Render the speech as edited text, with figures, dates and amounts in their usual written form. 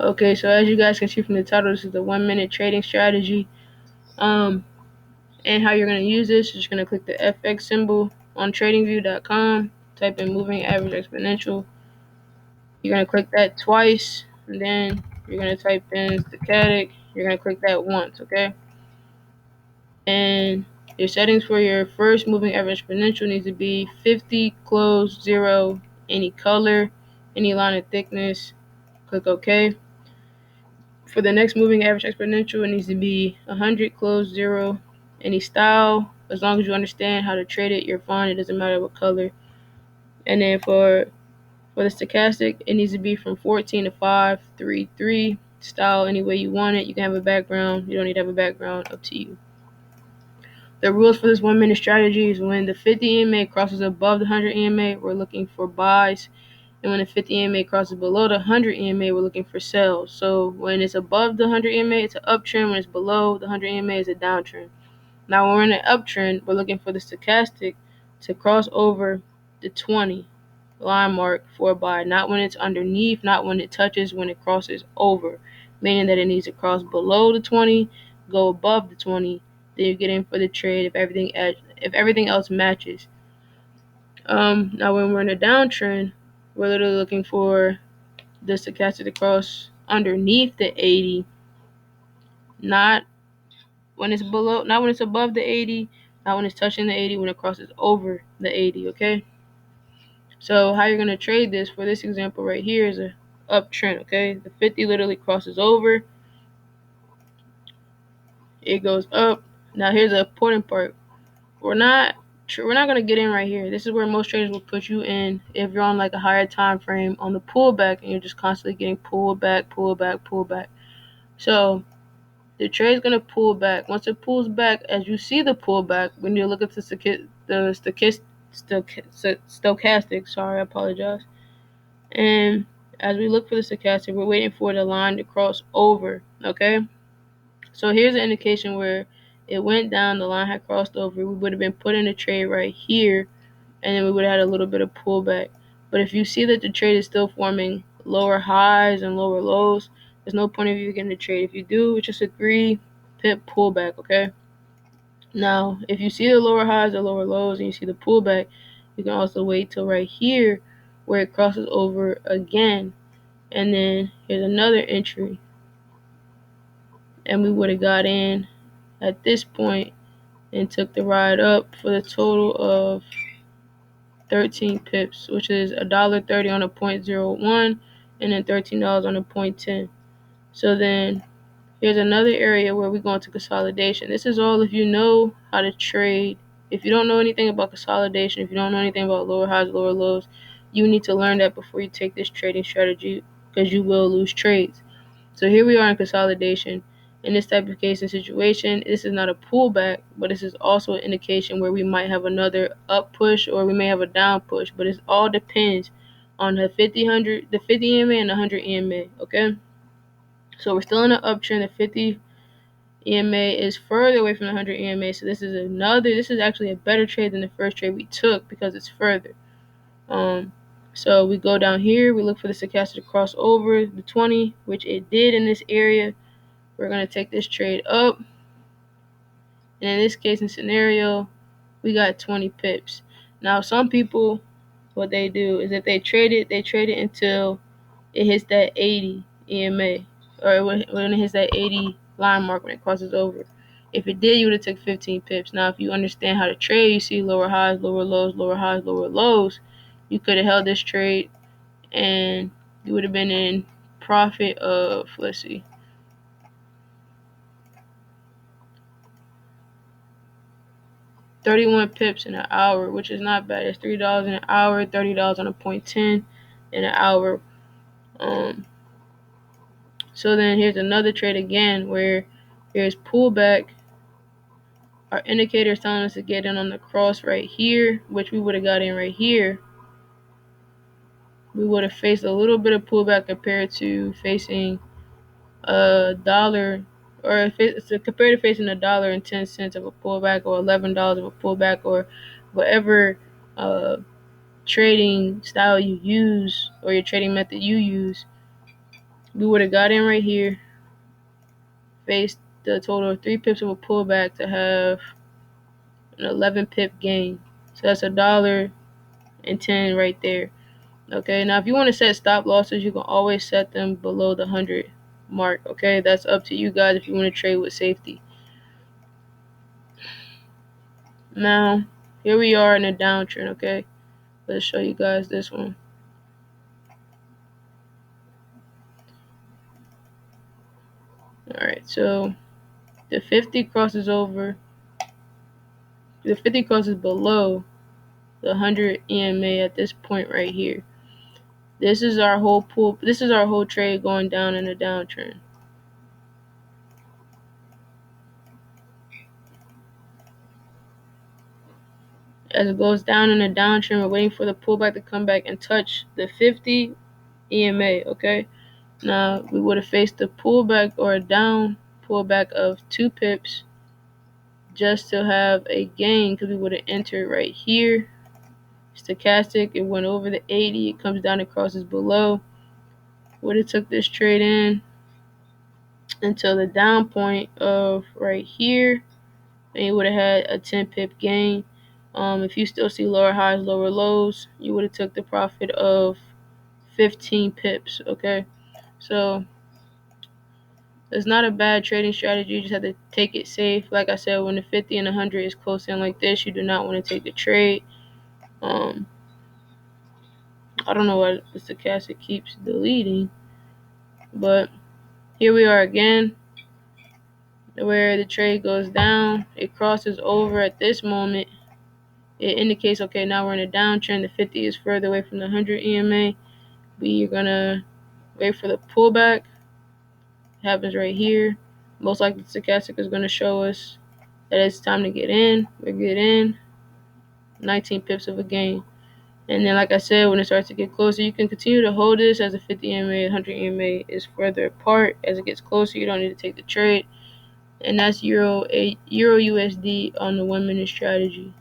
Okay, so as you guys can see from the title, this is the 1 minute trading strategy. And how you're going to use this, you're just going to click the FX symbol on tradingview.com, type in moving average exponential. You're going to click that twice, and then you're going to type in stochastic. You're going to click that once, okay? And your settings for your first moving average exponential needs to be 50, close, 0, any color, any line of thickness. Click OK. For the next moving average exponential, it needs to be 100, close, 0, any style. As long as you understand how to trade it, you're fine. It doesn't matter what color. And then for the stochastic, it needs to be from 14 to 5, 3, 3. Style any way you want it. You can have a background. You don't need to have a background. Up to you. The rules for this 1 minute strategy is when the 50 EMA crosses above the 100 EMA, we're looking for buys. And when the 50 EMA crosses below the 100 EMA, we're looking for sales. So when it's above the 100 EMA, it's an uptrend. When it's below the 100 EMA, it's a downtrend. Now when we're in an uptrend, we're looking for the stochastic to cross over the 20 line mark for a buy. Not when it's underneath, not when it touches, when it crosses over. Meaning that it needs to cross below the 20, go above the 20, then you get in for the trade if everything else matches. Now when we're in a downtrend, we're literally looking for the stochastic to cross underneath the 80, not when it's below, not when it's above the 80, not when it's touching the 80, when it crosses over the 80, okay? So how you're going to trade this for this example right here is a uptrend, okay? The 50 literally crosses over, it goes up. Now here's the important part. We're not going to get in right here. This is where most traders will put you in if you're on like a higher time frame on the pullback and you're just constantly getting pulled back. So the trade's going to pull back. Once it pulls back, as you see the pullback, when you look at the stochastic, sorry, I apologize. And as we look for the stochastic, we're waiting for the line to cross over, okay? So here's an indication where it went down, the line had crossed over. We would have been put in a trade right here, and then we would have had a little bit of pullback. But if you see that the trade is still forming lower highs and lower lows, there's no point of you getting the trade. If you do, it's just a 3-pip pullback, okay? Now, if you see the lower highs or lower lows and you see the pullback, you can also wait till right here where it crosses over again. And then here's another entry. And we would have got in at this point and took the ride up for the total of 13 pips, which is $1.30 on a 0.01 and then $13 on a 0.10. So then here's another area where we go into consolidation. This is all if you know how to trade. If you don't know anything about consolidation, if you don't know anything about lower highs, lower lows, you need to learn that before you take this trading strategy because you will lose trades. So here we are in consolidation. In this type of case and situation, this is not a pullback, but this is also an indication where we might have another up push or we may have a down push. But it all depends on the 50 EMA and the 100 EMA, okay? So we're still in an uptrend. The 50 EMA is further away from the 100 EMA. So this is actually a better trade than the first trade we took because it's further. So we go down here, we look for the stochastic to cross over the 20, which it did in this area. We're going to take this trade up. And in this case and scenario, we got 20 pips. Now, some people, what they do is if they trade it until it hits that 80 EMA. Or when it hits that 80 line mark when it crosses over. If it did, you would have took 15 pips. Now, if you understand how to trade, you see lower highs, lower lows, lower highs, lower lows, you could have held this trade and you would have been in profit of, let's see, 31 pips in an hour, which is not bad. It's $3 in an hour, $30 on a 0.10 in an hour. So then here's another trade again where there's pullback. Our indicator is telling us to get in on the cross right here, which we would have got in right here. We would have faced a little bit of pullback compared to facing $1, or compared to facing $1.10 of a pullback, or $11 of a pullback, or whatever trading style you use or your trading method you use. We would have got in right here, faced the total of 3 pips of a pullback to have an 11 pip gain. So that's $1.10 right there. Okay, now if you want to set stop losses, you can always set them below the 100 mark. Okay, that's up to you guys if you want to trade with safety. Now, here we are in a downtrend. Okay, let's show you guys this one. All right, so the 50 crosses over. The 50 crosses below the 100 EMA at this point right here. This is our whole pool. This is our whole trade going down in a downtrend. As it goes down in a downtrend, we're waiting for the pullback to come back and touch the 50 EMA. Okay, now we would have faced a pullback or a down pullback of 2 pips just to have a gain, because we would have entered right here. Stochastic, it went over the 80, it comes down and crosses below. Would have took this trade in until the down point of right here, and you would have had a 10 pip gain. If you still see lower highs, lower lows, you would have took the profit of 15 pips. Okay, so it's not a bad trading strategy. You just have to take it safe. Like I said, when the 50 and 100 is close in like this, you do not want to take the trade. I don't know why the stochastic keeps deleting, but here we are again, where the trade goes down. It crosses over at this moment. It indicates, okay, now we're in a downtrend. The 50 is further away from the 100 EMA. We're going to wait for the pullback. It happens right here. Most likely the stochastic is going to show us that it's time to get in. We get in. 19 pips of a gain. And then, like I said, when it starts to get closer, you can continue to hold this as the 50 EMA, 100 EMA is further apart. As it gets closer, you don't need to take the trade. And that's Euro USD on the 1 minute strategy.